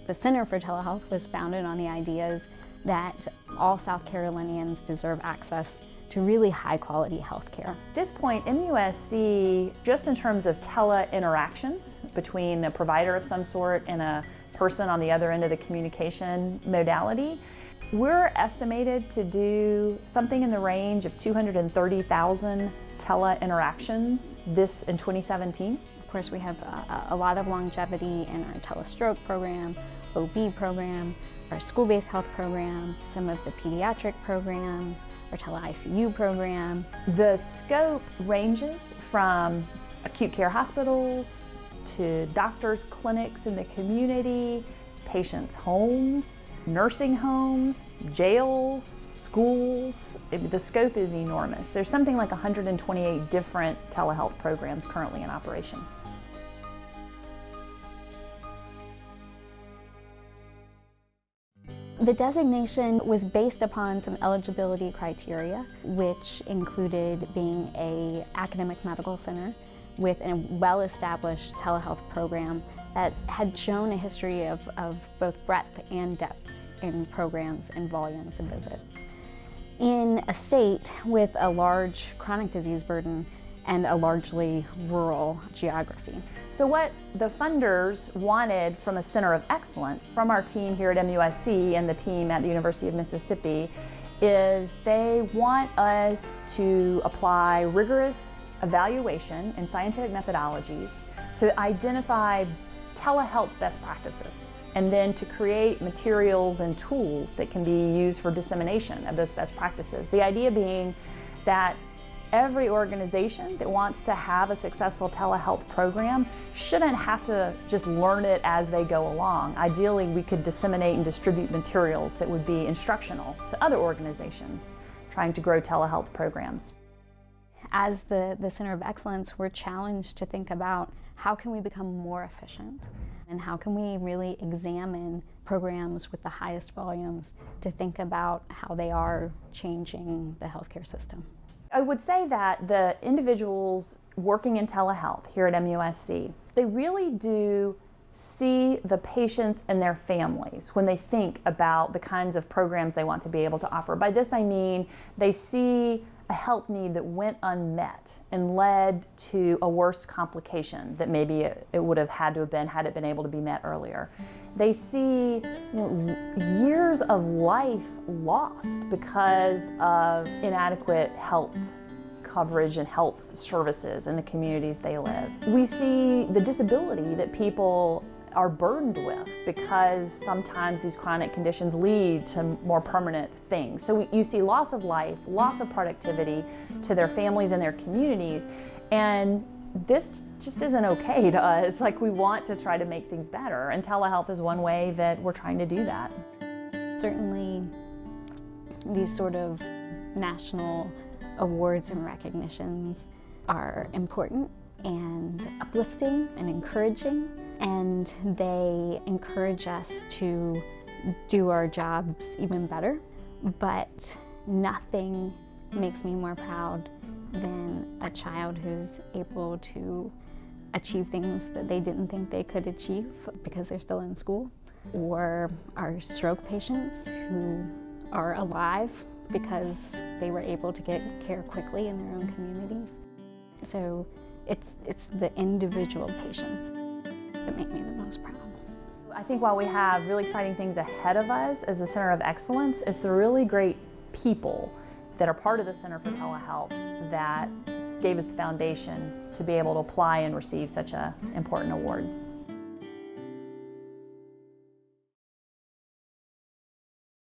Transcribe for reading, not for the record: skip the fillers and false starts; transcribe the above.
The Center for Telehealth was founded on the ideas that all South Carolinians deserve access to really high-quality health care. At this point, MUSC, just in terms of tele-interactions between a provider of some sort and a person on the other end of the communication modality, we're estimated to do something in the range of 230,000 tele-interactions in 2017. Of course, we have a lot of longevity in our Tele-Stroke program, OB program, our school-based health program, some of the pediatric programs, our Tele-ICU program. The scope ranges from acute care hospitals to doctors' clinics in the community, patients' homes, nursing homes, jails, schools. The scope is enormous. There's something like 128 different telehealth programs currently in operation. The designation was based upon some eligibility criteria, which included being an academic medical center with a well-established telehealth program that had shown a history of both breadth and depth in programs and volumes of visits. In a state with a large chronic disease burden and a largely rural geography. So what the funders wanted from a center of excellence, from our team here at MUSC and the team at the University of Mississippi, is they want us to apply rigorous evaluation and scientific methodologies to identify telehealth best practices, and then to create materials and tools that can be used for dissemination of those best practices. The idea being that every organization that wants to have a successful telehealth program shouldn't have to just learn it as they go along. Ideally, we could disseminate and distribute materials that would be instructional to other organizations trying to grow telehealth programs. As the Center of Excellence, we're challenged to think about how can we become more efficient and how can we really examine programs with the highest volumes to think about how they are changing the healthcare system. I would say that the individuals working in telehealth here at MUSC, they really do see the patients and their families when they think about the kinds of programs they want to be able to offer. By this I mean they see a health need that went unmet and led to a worse complication that maybe it would have had to have been had it been able to be met earlier. They see years of life lost because of inadequate health coverage and health services in the communities they live. We see the disability that people are burdened with because sometimes these chronic conditions lead to more permanent things. So you see loss of life, loss of productivity to their families and their communities, and this just isn't okay to us. Like, we want to try to make things better, and telehealth is one way that we're trying to do that. Certainly, these sort of national awards and recognitions are important and uplifting and encouraging, and they encourage us to do our jobs even better. But nothing makes me more proud than a child who's able to achieve things that they didn't think they could achieve because they're still in school, or our stroke patients who are alive because they were able to get care quickly in their own communities. So it's the individual patients that make me the most proud. I think while we have really exciting things ahead of us as a Center of Excellence, it's the really great people that are part of the Center for Telehealth that gave us the foundation to be able to apply and receive such an important award.